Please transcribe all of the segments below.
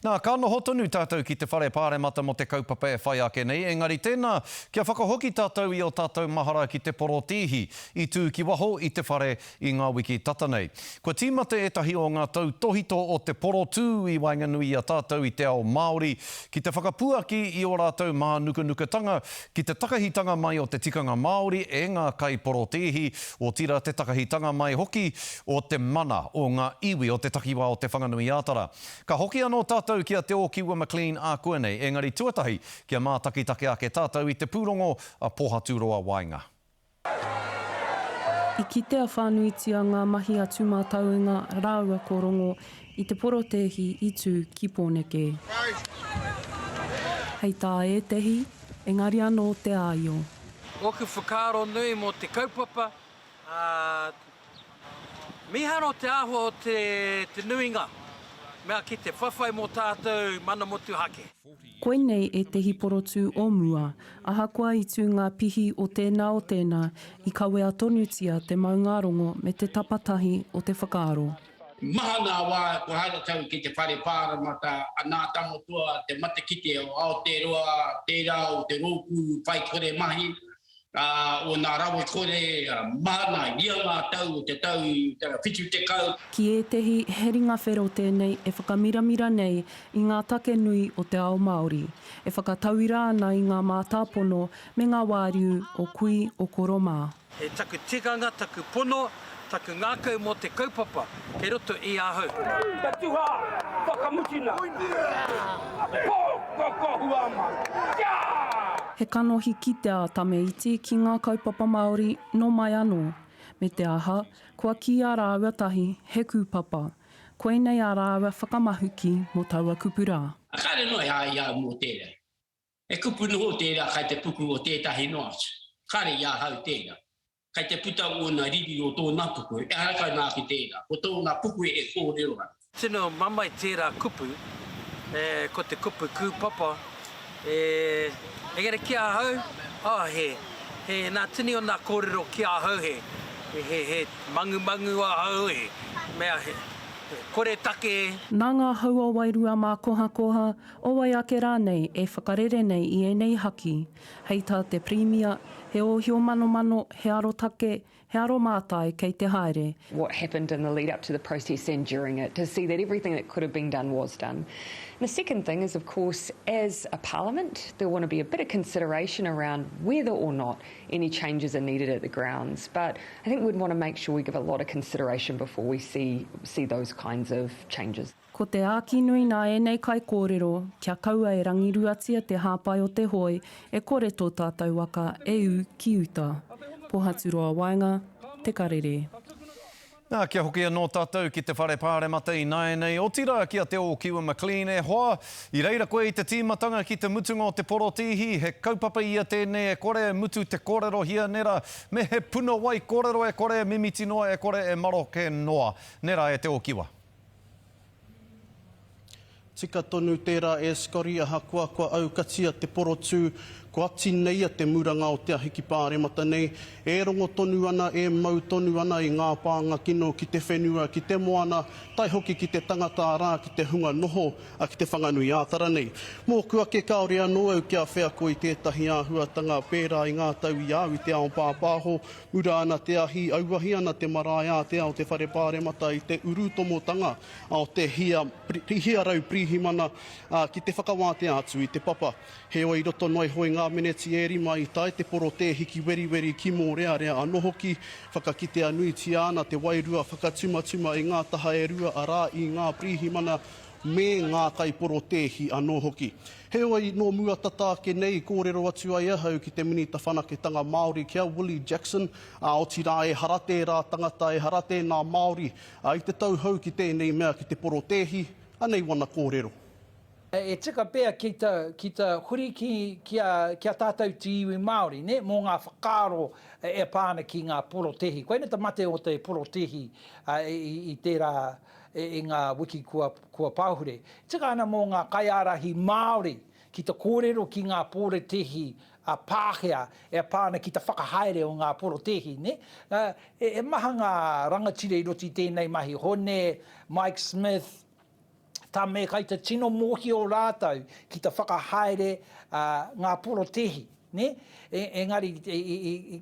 Nā, ka noho tonu tātou ki te whare pāremata mo te kaupapa e whai ake nei. Engari tēnā, kia whakahoki tātou i o tātou mahara ki te porotihi i tū ki waho i te whare i ngā wiki tata nei. Kua tīmata etahi o ngā tau tohito o te porotū i Wainganui a tātou i te ao Māori, ki te whakapuaki i o rātou mā nukunukatanga, ki te takahitanga mai o te tikanga Māori e ngā kai porotihi, o tira te takahitanga mai hoki o te mana o ngā iwi o te takiwa o te whanganui ātara. Ka hoki anō tātou kia te o Kiwa McLean a koe nei, engari tuatahi kia mātakitake ake tātou i te pūrongo a Pohaturoa Wainga. I kitea whānuitia ngā mahi atu mātauinga rāua korongo i te porotehi i tū ki Pōneke. Hei tā e tehi, engari anō te āio. Oku whakaaro nui mo te kaupapa, mihano te āhua o te nuinga. Mea ki te whawhai mō tātou mana motu hake. Koe nei e tehi porotū o mua, ahakoa i tū ngā pihi o tēnā i kawea tonutia te maungarongo me te tapatahi o te whakaaro. Mahana wā, ko haere tau ki te whare pāramata, nā tamotua, te matakite o Aotearoa, te rau, te roku, whai kore mahi, o nā rawe kore, mana, ia ngā tau, te tau, te whitu te kau. Ki e tehi heringa whero tēnei e whakamiramira nei i ngā take nui o te ao Māori. E whakatauira ana i ngā mātāpono me ngā wāriu o kui o Koromā. He taku tikanga, taku pono, taku ngākau mo te kaupapa, kei roto i ahau. Ta tuha, whakamutina. Ko huama. He kanohi ki te a tameiti ki ngā kaupapa Māori no mai anō. Me te aha, kua ki a rāua tahi he kūpapa. Koe nei a rāua whakamahuki mo taua kupurā. Kare noi ia mō tērā. E kupu noho tērā kai te puku o tētahi noas. Kare ia hau tērā. Kai te puta o nā riri o tōna puku, e harakai nā ki tērā. O tōna puku e kōreroa. Tino mamai tērā kupu, ko te kupu kūpapa, engari ki ahau, he nā tini o nā kōrero ki ahau he mangu ahau mea he kore take. Nā ngā haua wairua mā koha, o wai ake rānei e whakarere nei i enei haki. Hei tā te primia, he ohio mano, he aro take, he aro mātai kei te haere. What happened in the lead up to the process and during it, to see that everything that could have been done was done. And the second thing is, of course, as a parliament, there want to be a bit of consideration around whether or not any changes are needed at the grounds. But I think we'd want to make sure we give a lot of consideration before we see those kinds of changes. Ko te āki nui nā enei kai kōrero, kia kaua e rangiruatia te hāpai o te hoi, e kore tō tātou waka e u ki uta. Pohaturoa Wainga, te karere. Nā, kia hoki anō tātou ki te whare pāremata i nei o tira kia te o Kiwa McLean e hoa. I reira koe i te tīmatanga ki te mutunga o te porotihi, he kaupapa ia tēnei e kore, mutu te kōrero hia nera, me he puna wai kōrero e kore, mimiti noa e kore, e maro ke noa. Nera e te o Kiwa. Tika tonu tērā e skori aha kua au katia te porotū, ko ati nei a te muranga o te ahiki pāremata nei, e rongo tonu ana, e mau tonu ana i ngā pānga kino ki te whenua, ki te moana, tai hoki ki te tangata rā, ki te hunga noho, a ki te whanganui ātara nei. Mō kua ke kaore anō au kia whea ko i tētahi āhuatanga pērā i ngā tau i au i te ao pāpāho, ura ana te ahi, auahi ana te marae a te ao te whare pāremata i te urutomotanga o te hia rau prihimana ki te whakawāte atu i te papa. He oi roto noi hoi ngā meneti e rima i tai te porote hiki weri ki mō rea anō hoki, whakakite anuiti ana te wairua whakatumatuma i ngā taha e rua arā i ngā prihimana me ngā kai porotehi anō hoki. He oi no mua tatake nei kōrero atu ai ahau ki te minita whanaketanga Māori kia Willie Jackson, o tira e harate rā tangata, e harate nā Māori, i te tau hau ki tēnei mea ki te porotehi, anei wana kōrero. E tika pēr ki ta huri kia tātou te iwi Māori, ne? Mō ngā whakaaro e pāna ki ngā porotehi. Koe ne ta mate o te porotehi i tērā e ngā wiki kua pāhure. Tika ana mō ngā kaiarahi Māori ki ta kōrero ki ngā porotehi a pāhea e pāna ki ta whakahaere o ngā porotehi, ne? Maha ngā rangatire i roti tēnei mahi hone, Mike Smith, tā me kai te tino mohi o rātou ki te whakahaere ngā porotehi. Ne? Engari,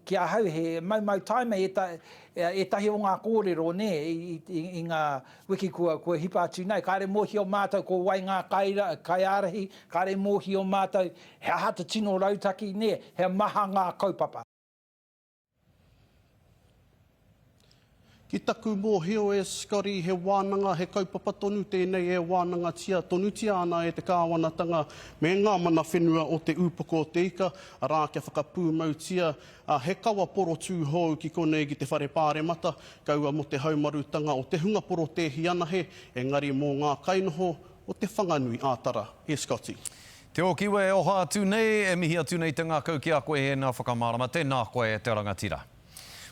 kia hau he mau taime e tahi o ngā kōrero, ne? I ngā wiki kua hipa atu nei. Kāre mohi o mātou ko wai ngā kaiarahi, kāre mohi o mātou he hata tino rautaki, ne? He maha ngā kaupapa. Ki taku mōhio e Scotty, he wānanga, he kaupapa tonu tēnei e wānanga tia, tonutia ana e te kāwanatanga me ngā mana whenua o te upoko o te ika, a rā kia whakapūmau tia, he kawa poro tū hou ki konei ki te whare pāremata, kaua mo te haumarutanga o te hunga poro tehi ana he, engari mō ngā kainoho o te whanganui ātara, e Scotty. Te o kiwe o hā tūnei, e mihi atu nei te ngā kau ki a koe he nā whakamārama, tēnā koe te rangatira.